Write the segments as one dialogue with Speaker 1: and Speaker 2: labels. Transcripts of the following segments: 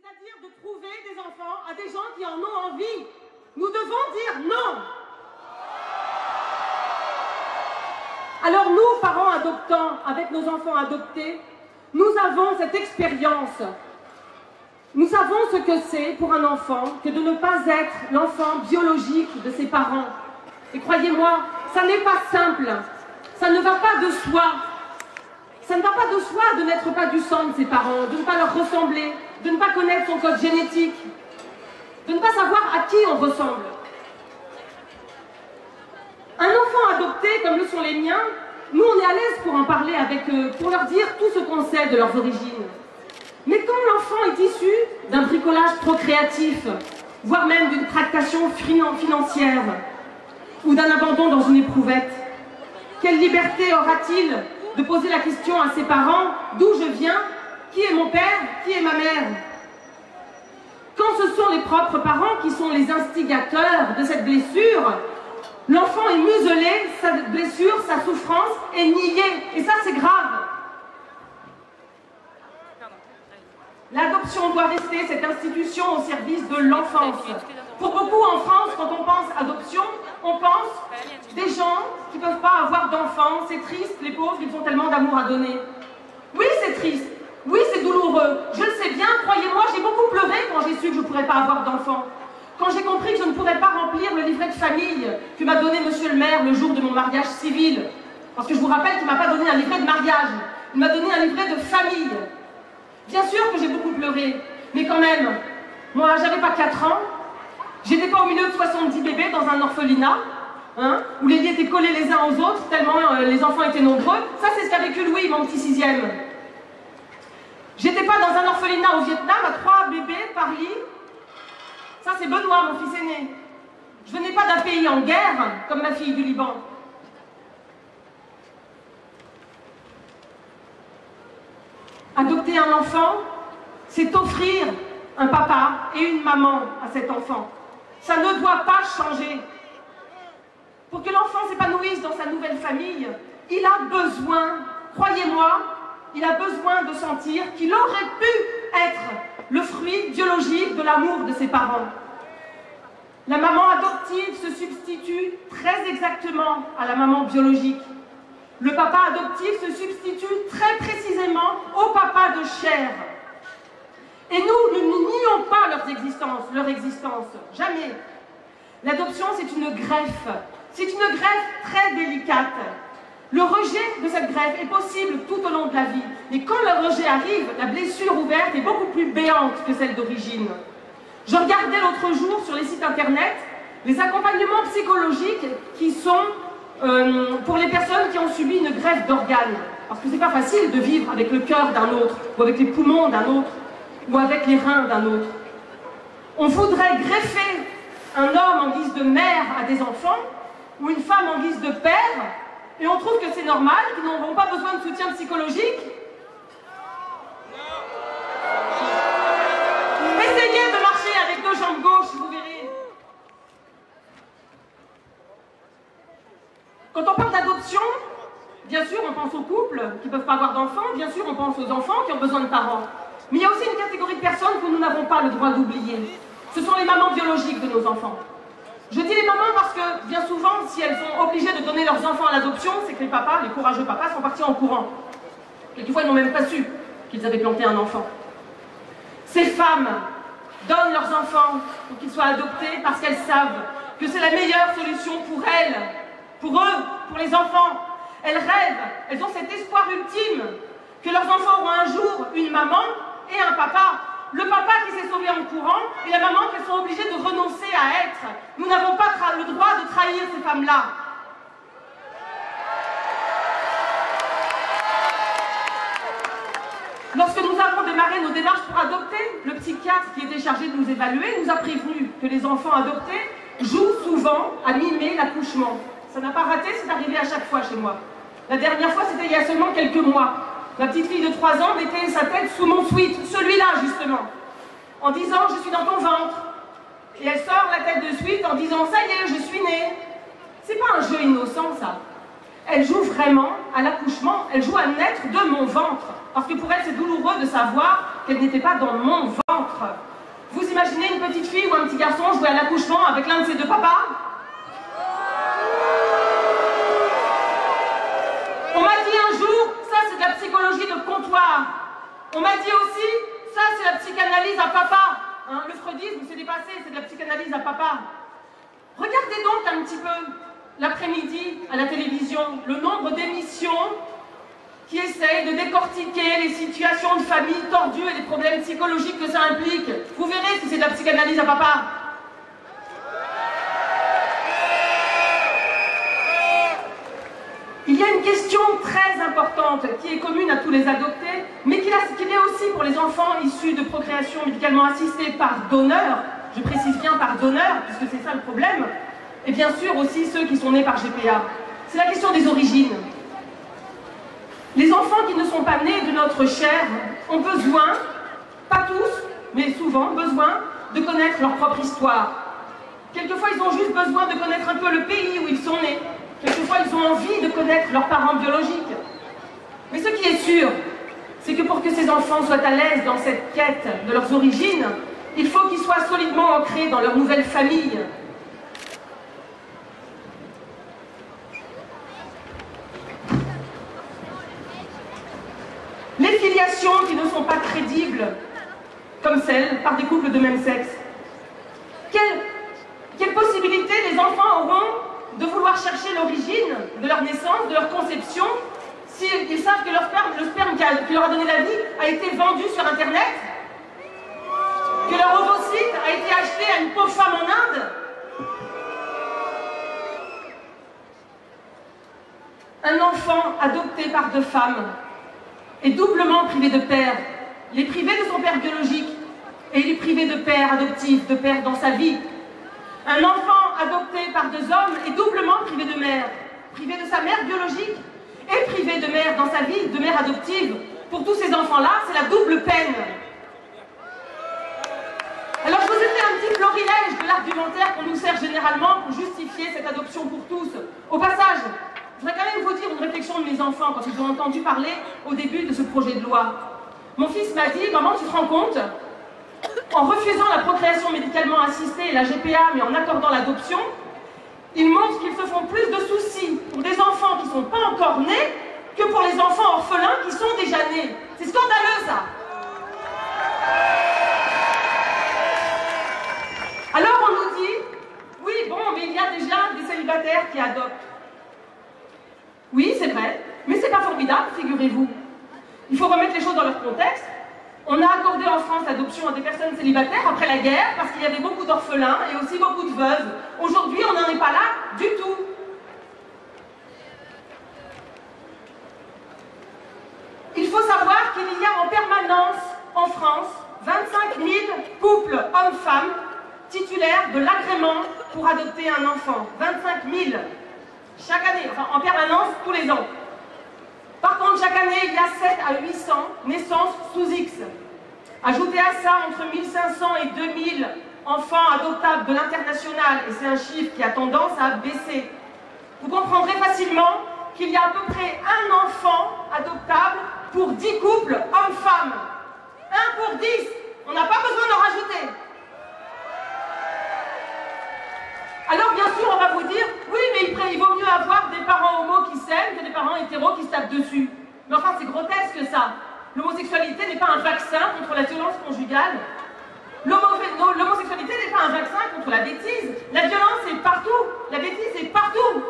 Speaker 1: C'est-à-dire de trouver des enfants à des gens qui en ont envie. Nous devons dire non. Alors nous, parents adoptants, avec nos enfants adoptés, nous avons cette expérience. Nous savons ce que c'est pour un enfant que de ne pas être l'enfant biologique de ses parents. Et croyez-moi, ça n'est pas simple. Ça ne va pas de soi. Ça ne va pas de soi de n'être pas du sang de ses parents, de ne pas leur ressembler, de ne pas connaître son code génétique, de ne pas savoir à qui on ressemble. Un enfant adopté, comme le sont les miens, nous on est à l'aise pour en parler avec eux, pour leur dire tout ce qu'on sait de leurs origines. Mais quand l'enfant est issu d'un bricolage procréatif, voire même d'une tractation financière, ou d'un abandon dans une éprouvette, quelle liberté aura-t-il de poser la question à ses parents, d'où je viens, qui est mon père, qui est ma mère? Quand ce sont les propres parents qui sont les instigateurs de cette blessure, l'enfant est muselé, sa blessure, sa souffrance est niée, et ça c'est grave. L'adoption doit rester cette institution au service de l'enfance. Pour beaucoup en France, quand on pense adoption, on pense des gens qui ne peuvent pas avoir d'enfants, c'est triste, les pauvres, ils ont tellement d'amour à donner. Oui, c'est triste, oui, c'est douloureux, je le sais bien, croyez-moi, j'ai beaucoup pleuré quand j'ai su que je ne pourrais pas avoir d'enfants. Quand j'ai compris que je ne pourrais pas remplir le livret de famille que m'a donné monsieur le maire le jour de mon mariage civil. Parce que je vous rappelle qu'il ne m'a pas donné un livret de mariage, il m'a donné un livret de famille. Bien sûr que j'ai beaucoup pleuré, mais quand même, moi, j'avais pas 4 ans, j'étais pas au milieu de 70 bébés dans un orphelinat, hein, où les lits étaient collés les uns aux autres, tellement les enfants étaient nombreux. Ça, c'est ce qu'a vécu Louis, mon petit 6e. J'étais pas dans un orphelinat au Vietnam, à 3 bébés par lit. Ça, c'est Benoît, mon fils aîné. Je venais pas d'un pays en guerre, comme ma fille du Liban. Adopter un enfant, c'est offrir un papa et une maman à cet enfant. Ça ne doit pas changer. Pour que l'enfant s'épanouisse dans sa nouvelle famille, il a besoin, croyez-moi, il a besoin de sentir qu'il aurait pu être le fruit biologique de l'amour de ses parents. La maman adoptive se substitue très exactement à la maman biologique. Le papa adoptif se substitue très précisément au papa de chair. Et nous ne nions pas leur existence, jamais. L'adoption, c'est une greffe. C'est une greffe très délicate. Le rejet de cette greffe est possible tout au long de la vie. Mais quand le rejet arrive, la blessure ouverte est beaucoup plus béante que celle d'origine. Je regardais l'autre jour sur les sites internet les accompagnements psychologiques qui sont pour les personnes qui ont subi une greffe d'organes. Parce que c'est pas facile de vivre avec le cœur d'un autre, ou avec les poumons d'un autre, ou avec les reins d'un autre. On voudrait greffer un homme en guise de mère à des enfants, ou une femme en guise de père, et on trouve que c'est normal, qu'ils n'auront pas besoin de soutien psychologique. Essayez de marcher avec 2 jambes gauches, vous verrez. Quand on parle d'adoption, bien sûr on pense aux couples qui ne peuvent pas avoir d'enfants, bien sûr on pense aux enfants qui ont besoin de parents. Mais il y a aussi une catégorie de personnes que nous n'avons pas le droit d'oublier. Ce sont les mamans biologiques de nos enfants. Je dis les mamans parce que, bien souvent, si elles sont obligées de donner leurs enfants à l'adoption, c'est que les papas, les courageux papas, sont partis en courant. Quelquefois, ils n'ont même pas su qu'ils avaient planté un enfant. Ces femmes donnent leurs enfants pour qu'ils soient adoptés parce qu'elles savent que c'est la meilleure solution pour elles, pour eux, pour les enfants. Elles rêvent, elles ont cet espoir ultime que leurs enfants auront un jour une maman et un papa. Le papa qui s'est sauvé en courant et la maman qu'elles sont obligées de renoncer à être. Nous n'avons pas le droit de trahir ces femmes-là. Lorsque nous avons démarré nos démarches pour adopter, le psychiatre qui était chargé de nous évaluer nous a prévenu que les enfants adoptés jouent souvent à mimer l'accouchement. Ça n'a pas raté, c'est arrivé à chaque fois chez moi. La dernière fois, c'était il y a seulement quelques mois. Ma petite fille de 3 ans mettait sa tête sous mon sweat, celui-là justement, en disant « je suis dans ton ventre ». Et elle sort la tête de sweat en disant « ça y est, je suis née ». C'est pas un jeu innocent ça. elle joue vraiment à l'accouchement, elle joue à naître de mon ventre. Parce que pour elle, c'est douloureux de savoir qu'elle n'était pas dans mon ventre. Vous imaginez une petite fille ou un petit garçon jouer à l'accouchement avec l'un de ses deux papas? On m'a dit un jour, ça c'est de la psychologie de comptoir. On m'a dit aussi, ça c'est la psychanalyse à papa. Hein, le freudisme s'est dépassé, c'est de la psychanalyse à papa. Regardez donc un petit peu, l'après-midi, à la télévision, le nombre d'émissions qui essayent de décortiquer les situations de famille tordues et les problèmes psychologiques que ça implique. Vous verrez si c'est de la psychanalyse à papa. Il y a une question très importante qui est commune à tous les adoptés, mais qui l'est aussi pour les enfants issus de procréation médicalement assistée par donneur. Je précise bien par donneur, puisque c'est ça le problème. Et bien sûr aussi ceux qui sont nés par GPA. C'est la question des origines. Les enfants qui ne sont pas nés de notre chair ont besoin, pas tous, mais souvent besoin, de connaître leur propre histoire. Quelquefois, ils ont juste besoin de connaître un peu le pays où ils sont nés. Quelquefois, ils ont envie de connaître leurs parents biologiques. Mais ce qui est sûr, c'est que pour que ces enfants soient à l'aise dans cette quête de leurs origines, il faut qu'ils soient solidement ancrés dans leur nouvelle famille. Les filiations qui ne sont pas crédibles, comme celles par des couples de même sexe. Quelle possibilité les enfants auront de vouloir chercher l'origine de leur naissance, de leur conception, s'ils savent que le sperme qui leur a donné la vie a été vendu sur Internet, que leur ovocyte a été acheté à une pauvre femme en Inde? Un enfant adopté par deux femmes est doublement privé de père. Il est privé de son père biologique et il est privé de père adoptif, de père dans sa vie. Un enfant adopté par deux hommes est doublement privé de mère, privé de sa mère biologique et privé de mère dans sa vie, de mère adoptive. Pour tous ces enfants-là, c'est la double peine. Alors je vous ai fait un petit florilège de l'argumentaire qu'on nous sert généralement pour justifier cette adoption pour tous. Au passage, je voudrais quand même vous dire une réflexion de mes enfants quand ils ont entendu parler au début de ce projet de loi. Mon fils m'a dit, maman, tu te rends compte, en refusant la procréation médicalement assistée et la GPA, mais en accordant l'adoption, ils montrent qu'ils se font plus de soucis pour des enfants qui ne sont pas encore nés que pour les enfants orphelins qui sont déjà nés. C'est scandaleux, ça. Alors on nous dit, oui, bon, mais il y a déjà des célibataires qui adoptent. Oui, c'est vrai, mais c'est pas formidable, figurez-vous. Il faut remettre les choses dans leur contexte. On a accordé en France l'adoption à des personnes célibataires après la guerre parce qu'il y avait beaucoup d'orphelins et aussi beaucoup de veuves. Aujourd'hui, on n'en est pas là du tout. Il faut savoir qu'il y a en permanence en France 25 000 couples hommes-femmes titulaires de l'agrément pour adopter un enfant. 25 000 chaque année, enfin en permanence tous les ans. Par contre, chaque année, il y a 7 à 800 naissances sous X. Ajoutez à ça entre 1500 et 2000 enfants adoptables de l'international, et c'est un chiffre qui a tendance à baisser. Vous comprendrez facilement qu'il y a à peu près un enfant adoptable pour 10 couples hommes-femmes. 1 pour 10. On n'a pas besoin d'en rajouter. Alors bien sûr, on va vous dire, oui, mais il vaut mieux avoir des parents homos qui s'aiment que des parents hétéros qui se tapent dessus. Mais enfin, c'est grotesque ça. L'homosexualité n'est pas un vaccin contre la violence conjugale. L'homosexualité n'est pas un vaccin contre la bêtise. La violence est partout. La bêtise est partout.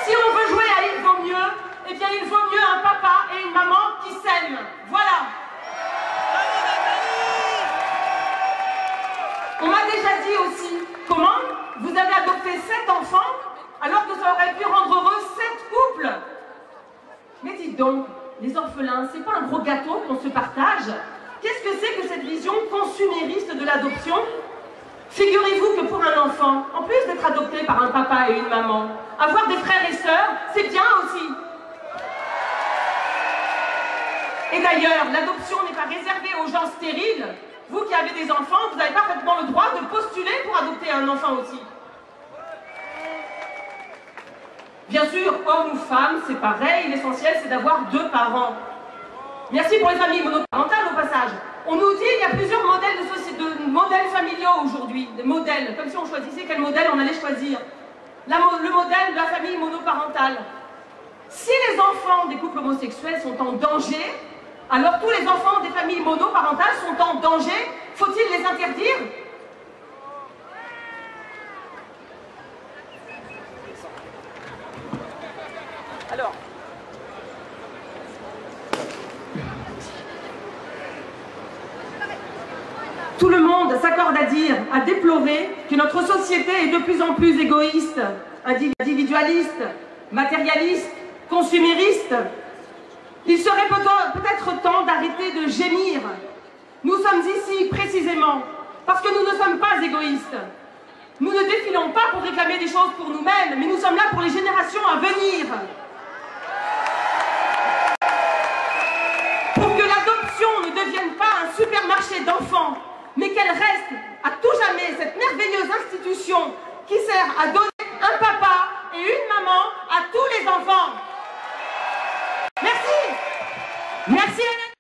Speaker 1: Si on veut jouer à il vaut mieux, eh bien il vaut mieux un papa et une maman qui s'aiment. Voilà. On m'a déjà dit aussi, comment vous avez adopté 7 enfants alors que ça aurait pu rendre heureux 7 couples. Mais dites donc, les orphelins, c'est pas un gros gâteau qu'on se partage? Qu'est-ce que c'est que cette vision consumériste de l'adoption? Figurez-vous que pour un enfant, en plus d'être adopté par un papa et une maman, avoir des frères et sœurs, c'est bien aussi. Et d'ailleurs, l'adoption n'est pas réservée aux gens stériles. Vous qui avez des enfants, vous avez parfaitement le droit de postuler pour adopter un enfant aussi. Bien sûr, homme ou femme, c'est pareil, l'essentiel c'est d'avoir 2 parents. Merci pour les familles monoparentales au passage. On nous dit qu'il y a plusieurs modèles de modèles familiaux aujourd'hui, des modèles, comme si on choisissait quel modèle on allait choisir. Le modèle de la famille monoparentale. Si les enfants des couples homosexuels sont en danger, alors tous les enfants des familles monoparentales sont en danger. Faut-il les interdire? Alors, tout le monde s'accorde à dire, à déplorer que notre société est de plus en plus égoïste, individualiste, matérialiste, consumériste. Il serait peut-être temps d'arrêter de gémir. Nous sommes ici précisément parce que nous ne sommes pas égoïstes. Nous ne défilons pas pour réclamer des choses pour nous-mêmes, mais nous sommes là pour les générations à venir. Pour que l'adoption ne devienne pas un supermarché d'enfants, mais qu'elle reste à tout jamais cette merveilleuse institution qui sert à donner un papa et une maman à tous les enfants. Merci. Merci.